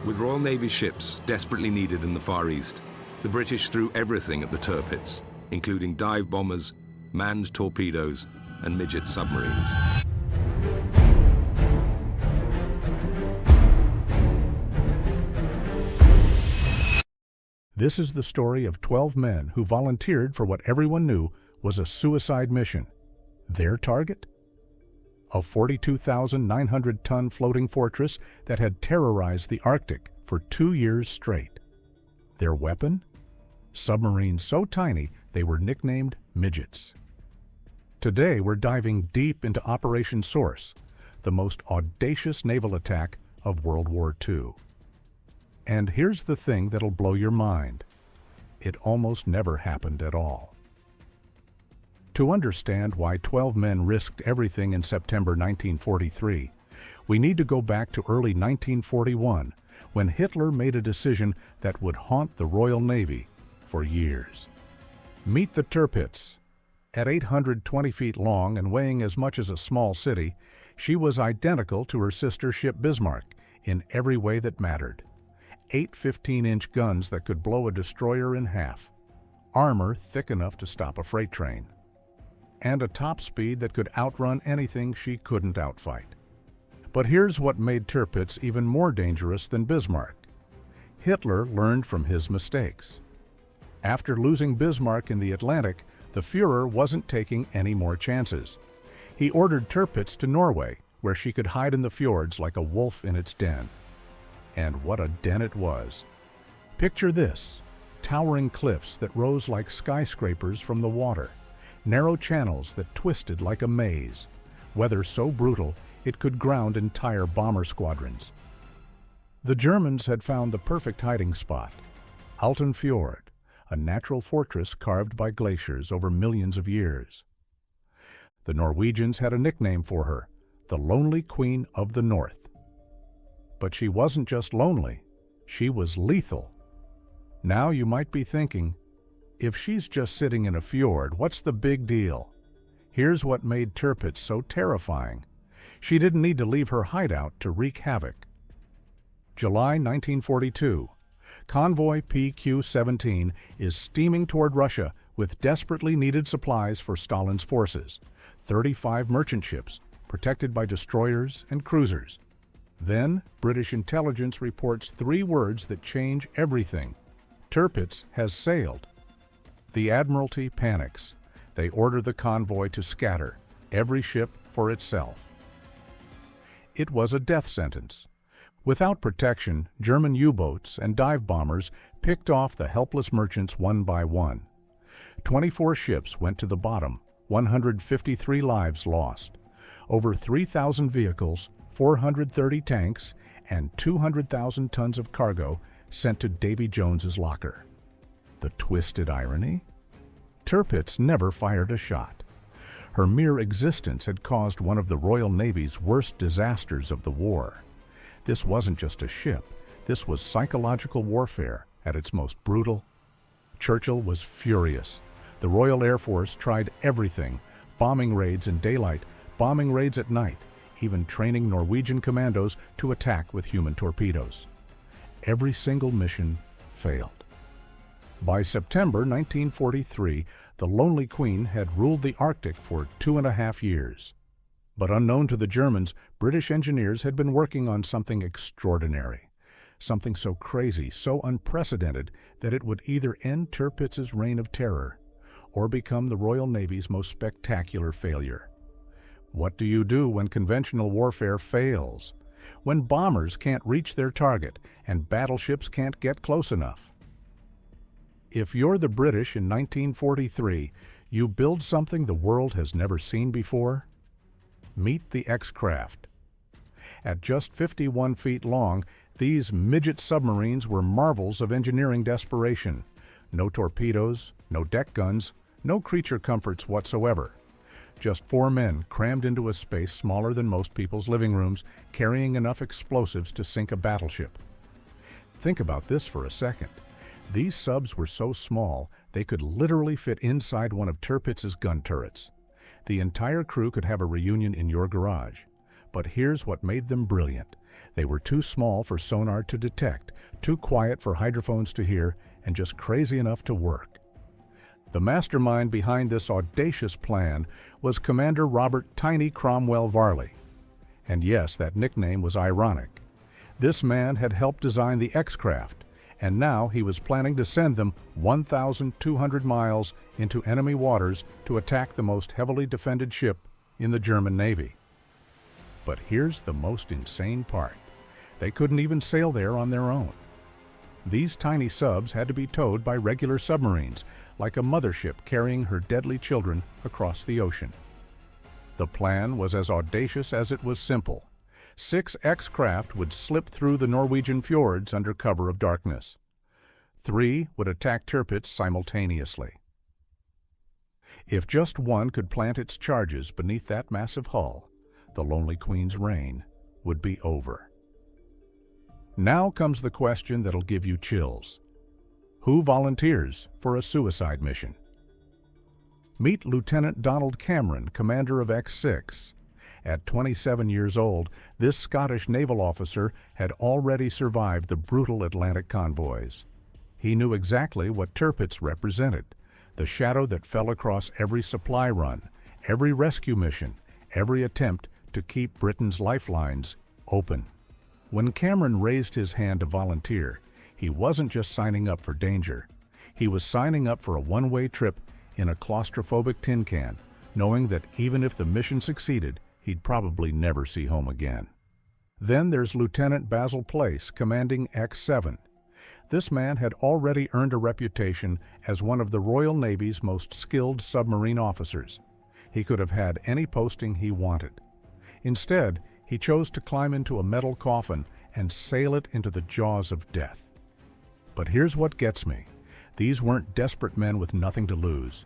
With Royal Navy ships desperately needed in the Far East, the British threw everything at the Tirpitz, including dive bombers, manned torpedoes, and midget submarines. This is the story of 12 men who volunteered for what everyone knew was a suicide mission. Their target? A 42,900-ton floating fortress that had terrorized the Arctic for 2 years straight. Their weapon? Submarines so tiny they were nicknamed midgets. Today we're diving deep into Operation Source, the most audacious naval attack of World War II. And here's the thing that'll blow your mind. It almost never happened at all. To understand why 12 men risked everything in September 1943, we need to go back to early 1941, when Hitler made a decision that would haunt the Royal Navy for years. Meet the Tirpitz. At 820 feet long and weighing as much as a small city, she was identical to her sister ship Bismarck in every way that mattered. 8 15-inch guns that could blow a destroyer in half, armor thick enough to stop a freight train, and a top speed that could outrun anything she couldn't outfight. But here's what made Tirpitz even more dangerous than Bismarck. Hitler learned from his mistakes. After losing Bismarck in the Atlantic, the Führer wasn't taking any more chances. He ordered Tirpitz to Norway, where she could hide in the fjords like a wolf in its den. And what a den it was. Picture this: towering cliffs that rose like skyscrapers from the water, narrow channels that twisted like a maze, weather so brutal it could ground entire bomber squadrons. The Germans had found the perfect hiding spot, Alten Fjord, a natural fortress carved by glaciers over millions of years. The Norwegians had a nickname for her, the Lonely Queen of the North. But she wasn't just lonely, she was lethal. Now you might be thinking, if she's just sitting in a fjord, what's the big deal? Here's what made Tirpitz so terrifying. She didn't need to leave her hideout to wreak havoc. July 1942. Convoy PQ-17 is steaming toward Russia with desperately needed supplies for Stalin's forces, 35 merchant ships, protected by destroyers and cruisers. Then, British intelligence reports 3 words that change everything. Tirpitz has sailed. The Admiralty panics. They order the convoy to scatter, every ship for itself. It was a death sentence. Without protection, German U-boats and dive bombers picked off the helpless merchants one by one. 24 ships went to the bottom, 153 lives lost. Over 3,000 vehicles, 430 tanks, and 200,000 tons of cargo sent to Davy Jones's locker. The twisted irony? Tirpitz never fired a shot. Her mere existence had caused one of the Royal Navy's worst disasters of the war. This wasn't just a ship. This was psychological warfare at its most brutal. Churchill was furious. The Royal Air Force tried everything: bombing raids in daylight, bombing raids at night, even training Norwegian commandos to attack with human torpedoes. Every single mission failed. By September 1943, the Lonely Queen had ruled the Arctic for 2.5 years. But unknown to the Germans, British engineers had been working on something extraordinary, something so crazy, so unprecedented, that it would either end Tirpitz's reign of terror or become the Royal Navy's most spectacular failure. What do you do when conventional warfare fails? When bombers can't reach their target and battleships can't get close enough? If you're the British in 1943, you build something the world has never seen before? Meet the X-Craft. At just 51 feet long, these midget submarines were marvels of engineering desperation. No torpedoes, no deck guns, no creature comforts whatsoever. Just 4 men crammed into a space smaller than most people's living rooms, carrying enough explosives to sink a battleship. Think about this for a second. These subs were so small, they could literally fit inside one of Tirpitz's gun turrets. The entire crew could have a reunion in your garage. But here's what made them brilliant. They were too small for sonar to detect, too quiet for hydrophones to hear, and just crazy enough to work. The mastermind behind this audacious plan was Commander Robert Tiny Cromwell Varley. And yes, that nickname was ironic. This man had helped design the X-Craft, and now he was planning to send them 1,200 miles into enemy waters to attack the most heavily defended ship in the German Navy. But here's the most insane part. They couldn't even sail there on their own. These tiny subs had to be towed by regular submarines, like a mothership carrying her deadly children across the ocean. The plan was as audacious as it was simple. 6 X-Craft would slip through the Norwegian fjords under cover of darkness. 3 would attack Tirpitz simultaneously. If just one could plant its charges beneath that massive hull, the Lonely Queen's reign would be over. Now comes the question that'll give you chills. Who volunteers for a suicide mission? Meet Lieutenant Donald Cameron, commander of X-6. At 27 years old, this Scottish naval officer had already survived the brutal Atlantic convoys. He knew exactly what Tirpitz represented, the shadow that fell across every supply run, every rescue mission, every attempt to keep Britain's lifelines open. When Cameron raised his hand to volunteer, he wasn't just signing up for danger. He was signing up for a one-way trip in a claustrophobic tin can, knowing that even if the mission succeeded, he'd probably never see home again. Then there's Lieutenant Basil Place, commanding X-7. This man had already earned a reputation as one of the Royal Navy's most skilled submarine officers. He could have had any posting he wanted. Instead, he chose to climb into a metal coffin and sail it into the jaws of death. But here's what gets me. These weren't desperate men with nothing to lose.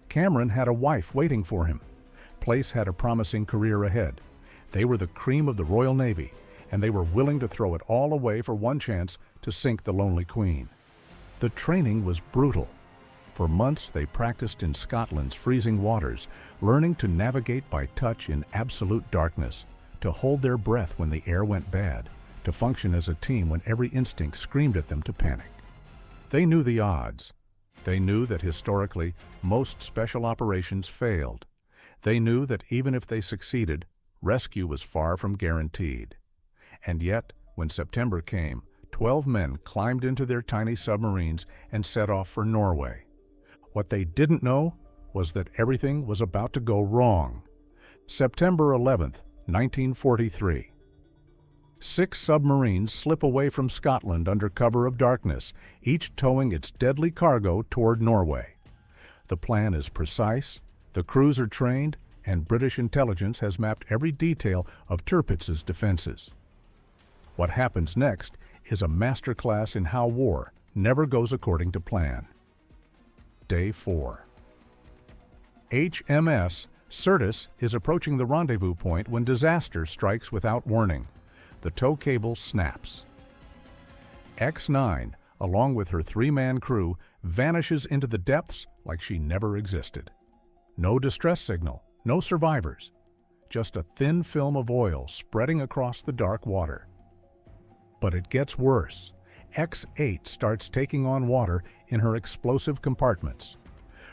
Cameron had a wife waiting for him. Place had a promising career ahead. They were the cream of the Royal Navy, and they were willing to throw it all away for one chance to sink the Lonely Queen. The training was brutal. For months they practiced in Scotland's freezing waters, learning to navigate by touch in absolute darkness, to hold their breath when the air went bad, to function as a team when every instinct screamed at them to panic. They knew the odds. They knew that historically most special operations failed. They knew that even if they succeeded, rescue was far from guaranteed. And yet, when September came, 12 men climbed into their tiny submarines and set off for Norway. What they didn't know was that everything was about to go wrong. September 11th, 1943. 6 submarines slip away from Scotland under cover of darkness, each towing its deadly cargo toward Norway. The plan is precise, the crews are trained, and British intelligence has mapped every detail of Tirpitz's defenses. What happens next is a masterclass in how war never goes according to plan. Day 4. HMS Certus is approaching the rendezvous point when disaster strikes without warning. The tow cable snaps. X-9, along with her 3-man crew, vanishes into the depths like she never existed. No distress signal, no survivors, just a thin film of oil spreading across the dark water. But it gets worse. X-8 starts taking on water in her explosive compartments.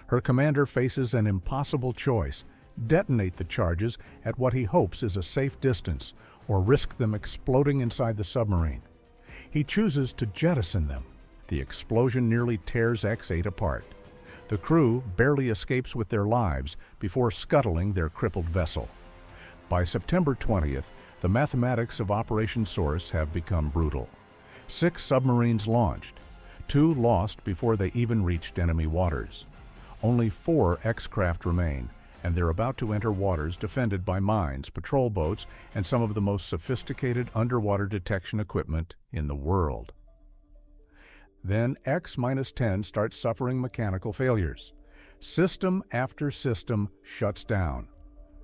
Her commander faces an impossible choice: detonate the charges at what he hopes is a safe distance, or risk them exploding inside the submarine. He chooses to jettison them. The explosion nearly tears X-8 apart. The crew barely escapes with their lives before scuttling their crippled vessel. By September 20th, the mathematics of Operation Source have become brutal. 6 submarines launched, 2 lost before they even reached enemy waters. Only 4 X-Craft remain, and they're about to enter waters defended by mines, patrol boats, and some of the most sophisticated underwater detection equipment in the world. Then X-10 starts suffering mechanical failures. System after system shuts down.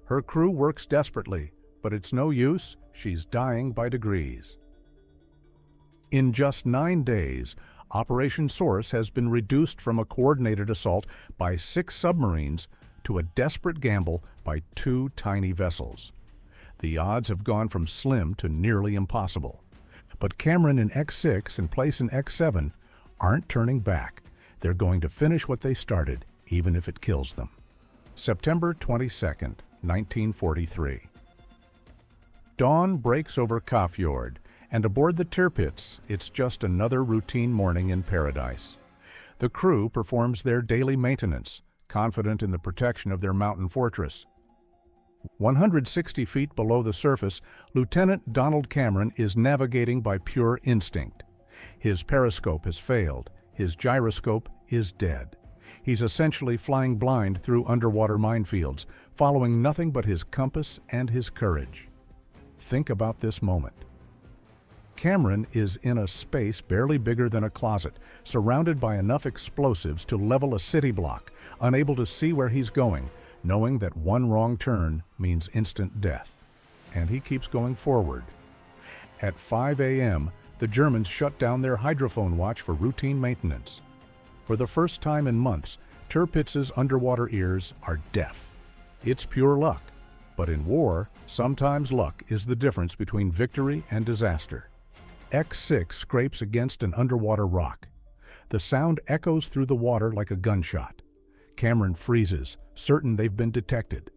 Her crew works desperately, but it's no use. She's dying by degrees. In just 9 days, Operation Source has been reduced from a coordinated assault by 6 submarines to a desperate gamble by 2 tiny vessels. The odds have gone from slim to nearly impossible. But Cameron in X6 and Place in X7 aren't turning back. They're going to finish what they started, even if it kills them. September 22nd, 1943. Dawn breaks over Kafjord, and aboard the Tirpitz, it's just another routine morning in paradise. The crew performs their daily maintenance, confident in the protection of their mountain fortress. 160 feet below the surface, Lieutenant Donald Cameron is navigating by pure instinct. His periscope has failed. His gyroscope is dead. He's essentially flying blind through underwater minefields, following nothing but his compass and his courage. Think about this moment. Cameron is in a space barely bigger than a closet, surrounded by enough explosives to level a city block, unable to see where he's going, knowing that one wrong turn means instant death. And he keeps going forward. At 5 a.m., the Germans shut down their hydrophone watch for routine maintenance. For the first time in months, Tirpitz's underwater ears are deaf. It's pure luck, but in war, sometimes luck is the difference between victory and disaster. X6 scrapes against an underwater rock. The sound echoes through the water like a gunshot. Cameron freezes, certain they've been detected.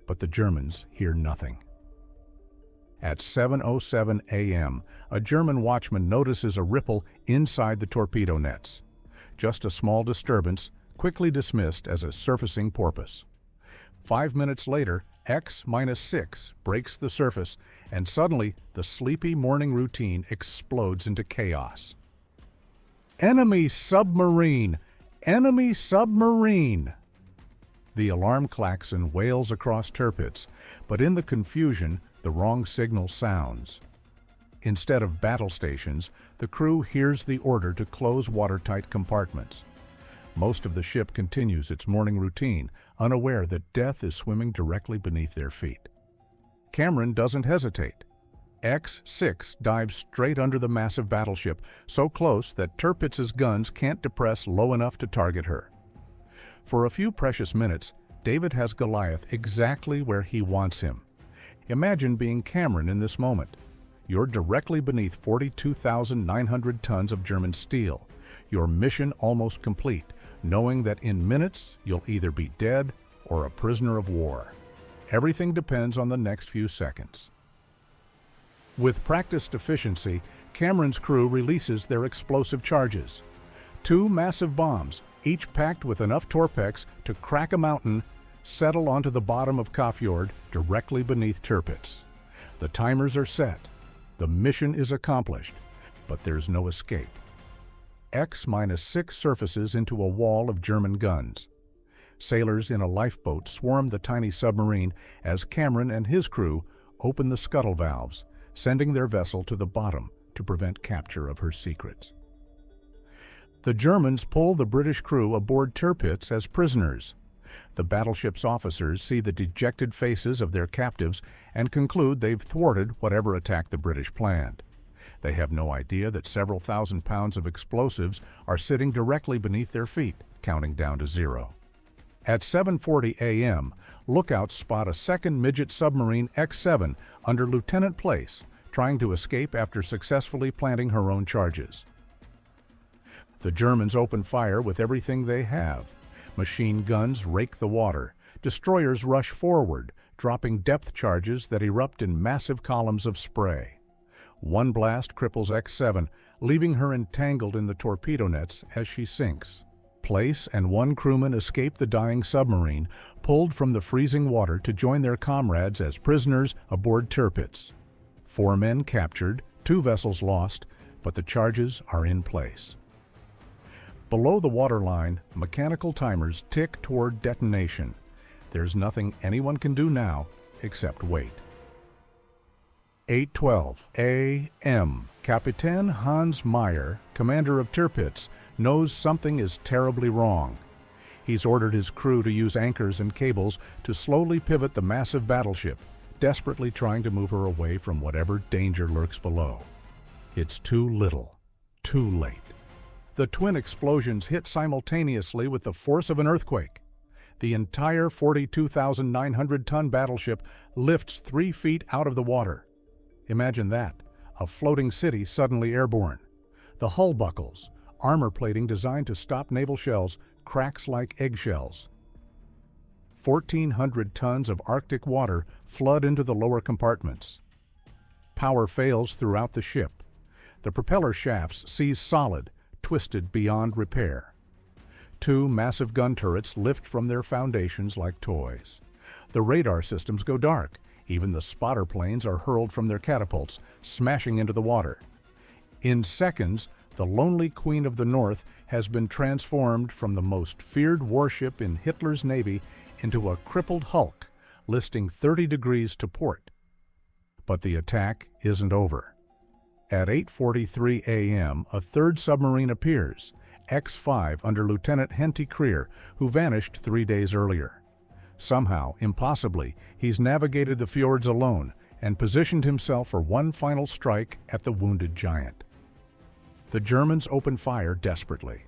But the Germans hear nothing. At 7:07 a.m., a German watchman notices a ripple inside the torpedo nets. Just a small disturbance, quickly dismissed as a surfacing porpoise. 5 minutes later, X-6 breaks the surface, and suddenly the sleepy morning routine explodes into chaos. Enemy submarine! Enemy submarine! The alarm klaxon wails across Tirpitz, but in the confusion, the wrong signal sounds. Instead of battle stations, the crew hears the order to close watertight compartments. Most of the ship continues its morning routine, unaware that death is swimming directly beneath their feet. Cameron doesn't hesitate. X6 dives straight under the massive battleship, so close that Tirpitz's guns can't depress low enough to target her. For a few precious minutes, David has Goliath exactly where he wants him. Imagine being Cameron in this moment. You're directly beneath 42,900 tons of German steel. Your mission almost complete, knowing that in minutes you'll either be dead or a prisoner of war. Everything depends on the next few seconds. With practiced efficiency, Cameron's crew releases their explosive charges. 2 massive bombs, each packed with enough Torpex to crack a mountain, settle onto the bottom of Kafjord directly beneath Tirpitz. The timers are set. The mission is accomplished, but there's no escape. X-6 surfaces into a wall of German guns. Sailors in a lifeboat swarm the tiny submarine as Cameron and his crew open the scuttle valves, sending their vessel to the bottom to prevent capture of her secrets. The Germans pull the British crew aboard Tirpitz as prisoners. The battleship's officers see the dejected faces of their captives and conclude they've thwarted whatever attack the British planned. They have no idea that several thousand pounds of explosives are sitting directly beneath their feet, counting down to 0. At 7:40 a.m., lookouts spot a second midget submarine X7 under Lieutenant Place, trying to escape after successfully planting her own charges. The Germans open fire with everything they have. Machine guns rake the water. Destroyers rush forward, dropping depth charges that erupt in massive columns of spray. One blast cripples X7, leaving her entangled in the torpedo nets as she sinks. Place and 1 crewman escape the dying submarine, pulled from the freezing water to join their comrades as prisoners aboard Tirpitz. 4 men captured, 2 vessels lost, but the charges are in place. Below the waterline, mechanical timers tick toward detonation. There's nothing anyone can do now except wait. 8:12 a.m. Kapitän Hans Meyer, commander of Tirpitz, knows something is terribly wrong. He's ordered his crew to use anchors and cables to slowly pivot the massive battleship, desperately trying to move her away from whatever danger lurks below. It's too little, too late. The twin explosions hit simultaneously with the force of an earthquake. The entire 42,900-ton battleship lifts 3 feet out of the water. Imagine that, a floating city suddenly airborne. The hull buckles, armor plating designed to stop naval shells, cracks like eggshells. 1,400 tons of Arctic water flood into the lower compartments. Power fails throughout the ship. The propeller shafts seize solid, twisted beyond repair. 2 massive gun turrets lift from their foundations like toys. The radar systems go dark. Even the spotter planes are hurled from their catapults, smashing into the water. In seconds, the lonely Queen of the North has been transformed from the most feared warship in Hitler's Navy into a crippled hulk, listing 30 degrees to port. But the attack isn't over. At 8:43 a.m., a third submarine appears, X-5 under Lieutenant Henty Creer, who vanished 3 days earlier. Somehow, impossibly, he's navigated the fjords alone and positioned himself for one final strike at the wounded giant. The Germans open fire desperately.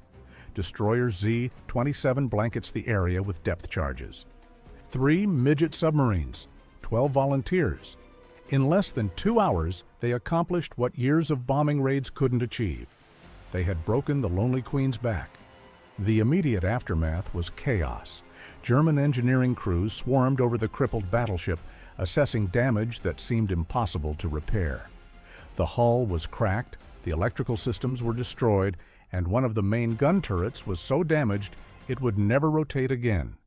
Destroyer Z-27 blankets the area with depth charges. 3 midget submarines, 12 volunteers. In less than 2 hours, they accomplished what years of bombing raids couldn't achieve. They had broken the Lonely Queen's back. The immediate aftermath was chaos. German engineering crews swarmed over the crippled battleship, assessing damage that seemed impossible to repair. The hull was cracked, the electrical systems were destroyed, and one of the main gun turrets was so damaged it would never rotate again.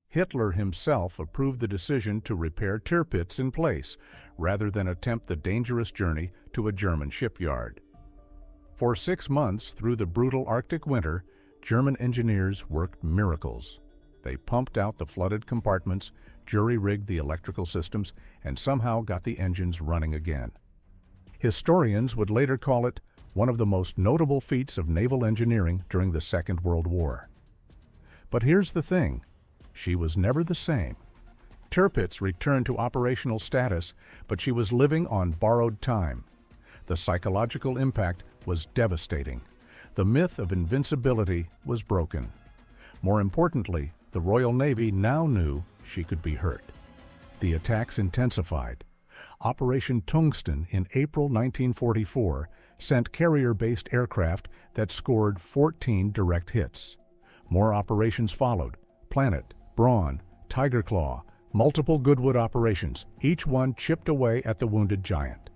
Hitler himself approved the decision to repair tirpitz in place, rather than attempt the dangerous journey to a German shipyard. For 6 months through the brutal Arctic winter, German engineers worked miracles. They pumped out the flooded compartments, jury-rigged the electrical systems, and somehow got the engines running again. Historians would later call it one of the most notable feats of naval engineering during the Second World War. But here's the thing. She was never the same. Tirpitz returned to operational status, but she was living on borrowed time. The psychological impact was devastating. The myth of invincibility was broken. More importantly, the Royal Navy now knew she could be hurt. The attacks intensified. Operation Tungsten in April 1944 sent carrier-based aircraft that scored 14 direct hits. More operations followed: Planet, Brawn, Tiger Claw, multiple Goodwood operations, each one chipped away at the wounded giant.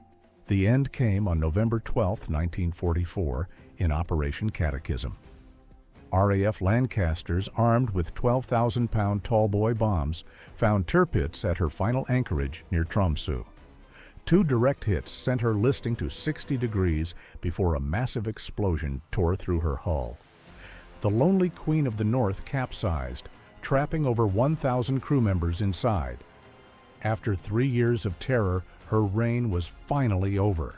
The end came on November 12, 1944, in Operation Catechism. RAF Lancasters, armed with 12,000-pound tallboy bombs, found Tirpitz at her final anchorage near Tromsø. 2 direct hits sent her listing to 60 degrees before a massive explosion tore through her hull. The Lonely Queen of the North capsized, trapping over 1,000 crew members inside. After 3 years of terror, her reign was finally over.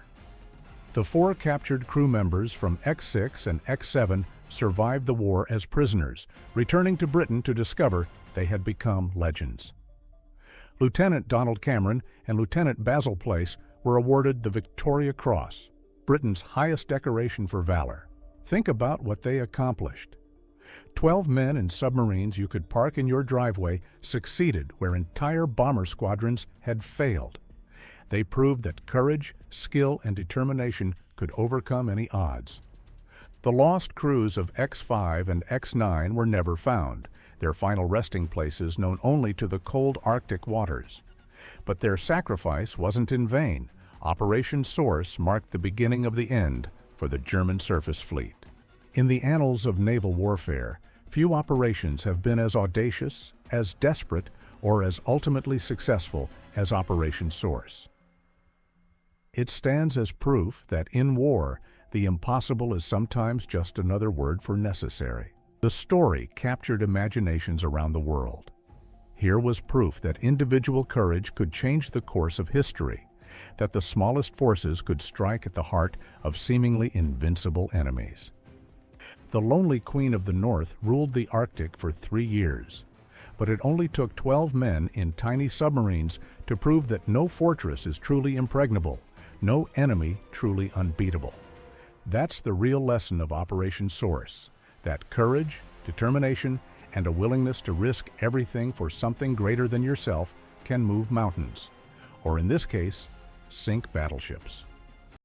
The 4 captured crew members from X6 and X7 survived the war as prisoners, returning to Britain to discover they had become legends. Lieutenant Donald Cameron and Lieutenant Basil Place were awarded the Victoria Cross, Britain's highest decoration for valor. Think about what they accomplished. 12 men in submarines you could park in your driveway succeeded where entire bomber squadrons had failed. They proved that courage, skill, and determination could overcome any odds. The lost crews of X-5 and X-9 were never found, their final resting places known only to the cold Arctic waters. But their sacrifice wasn't in vain. Operation Source marked the beginning of the end for the German surface fleet. In the annals of naval warfare, few operations have been as audacious, as desperate, or as ultimately successful as Operation Source. It stands as proof that in war, the impossible is sometimes just another word for necessary. The story captured imaginations around the world. Here was proof that individual courage could change the course of history, that the smallest forces could strike at the heart of seemingly invincible enemies. The Lonely Queen of the North ruled the Arctic for 3 years, but it only took 12 men in tiny submarines to prove that no fortress is truly impregnable, no enemy truly unbeatable. That's the real lesson of Operation Source, that courage, determination, and a willingness to risk everything for something greater than yourself can move mountains, or in this case, sink battleships.